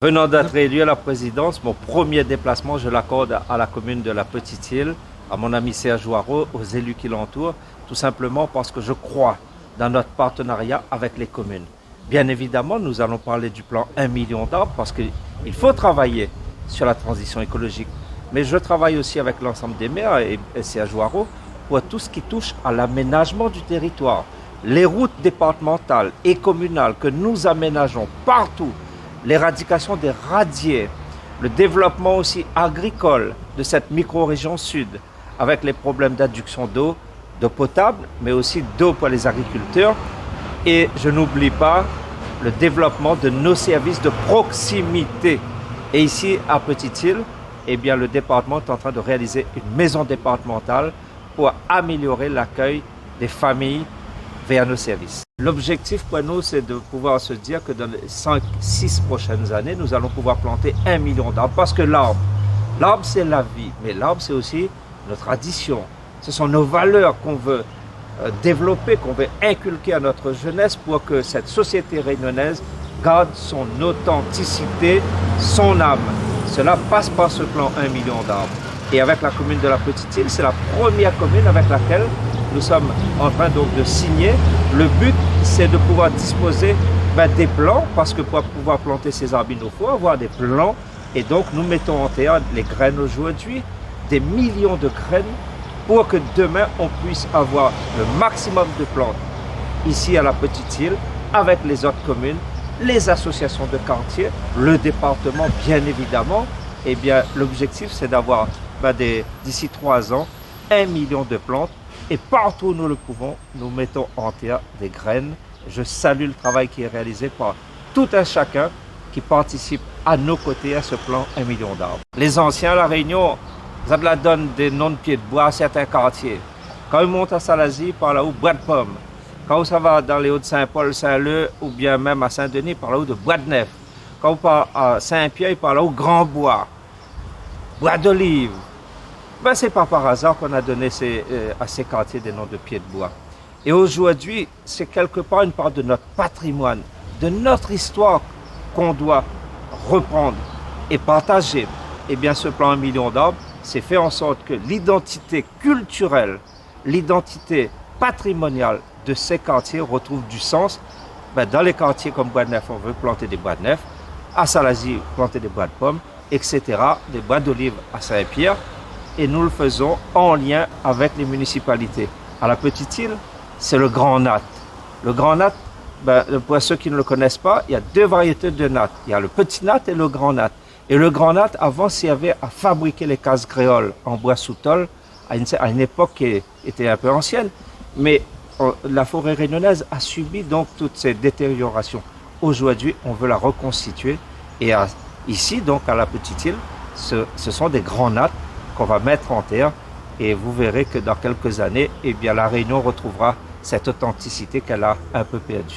Venant d'être élu à la présidence, mon premier déplacement, je l'accorde à la commune de la Petite-Île, à mon ami Serge Ouareau, aux élus qui l'entourent, tout simplement parce que je crois dans notre partenariat avec les communes. Bien évidemment, nous allons parler du plan 1 million d'arbres parce qu'il faut travailler sur la transition écologique. Mais je travaille aussi avec l'ensemble des maires et Serge Ouareau pour tout ce qui touche à l'aménagement du territoire. Les routes départementales et communales que nous aménageons partout, l'éradication des radiers, le développement aussi agricole de cette micro-région sud, avec les problèmes d'adduction d'eau potable, mais aussi d'eau pour les agriculteurs. Et je n'oublie pas le développement de nos services de proximité. Et ici, à Petite-Île, eh bien, le département est en train de réaliser une maison départementale pour améliorer l'accueil des familles vers nos services. L'objectif pour nous, c'est de pouvoir se dire que dans les 5-6 prochaines années, nous allons pouvoir planter 1 million d'arbres. Parce que l'arbre, c'est la vie, mais l'arbre, c'est aussi nos traditions. Ce sont nos valeurs qu'on veut développer, qu'on veut inculquer à notre jeunesse pour que cette société réunionnaise garde son authenticité, son âme. Cela passe par ce plan 1 million d'arbres. Et avec la commune de la Petite-Île, c'est la première commune avec laquelle nous sommes en train donc de signer. Le but, c'est de pouvoir disposer des plants, parce que pour pouvoir planter ces arbres, il nous faut avoir des plants. Et donc, nous mettons en terre les graines aujourd'hui, des millions de graines, pour que demain, on puisse avoir le maximum de plantes ici à la Petite-Île, avec les autres communes, les associations de quartier, le département, bien évidemment. Eh bien, l'objectif, c'est d'avoir d'ici 3 ans, 1 million de plantes. Et partout où nous le pouvons, nous mettons en terre des graines. Je salue le travail qui est réalisé par tout un chacun qui participe à nos côtés à ce plan 1 million d'arbres. Les anciens à La Réunion, ça la donne des noms de pieds de bois à certains quartiers. Quand ils montent à Salazie, par là-haut, bois de pommes. Quand ça va dans les Hauts-de-Saint-Paul, Saint-Leu, ou bien même à Saint-Denis, par là-haut, de bois de nef. Quand on part à Saint-Pierre, par là-haut, grand bois. Bois d'olive. Ce n'est pas par hasard qu'on a donné à ces quartiers des noms de pieds de bois. Et aujourd'hui, c'est quelque part une part de notre patrimoine, de notre histoire qu'on doit reprendre et partager. Et bien, ce plan 1 million d'arbres, c'est fait en sorte que l'identité culturelle, l'identité patrimoniale de ces quartiers retrouve du sens. Dans les quartiers comme Bois de Nef, on veut planter des bois de nef. À Salazie, planter des bois de pommes, etc. Des bois d'olive à Saint-Pierre. Et nous le faisons en lien avec les municipalités. À la Petite-Île, c'est le grand nat. Le grand nat, pour ceux qui ne le connaissent pas, il y a 2 variétés de nat. Il y a le petit nat et le grand nat. Et le grand nat, avant, servait à fabriquer les cases créoles en bois sous tôle, à une époque qui était un peu ancienne. Mais la forêt réunionnaise a subi donc toutes ces détériorations. Aujourd'hui, on veut la reconstituer. Et ici, donc à la Petite-Île, ce sont des grands nats qu'on va mettre en terre, et vous verrez que dans quelques années, eh bien, la Réunion retrouvera cette authenticité qu'elle a un peu perdue.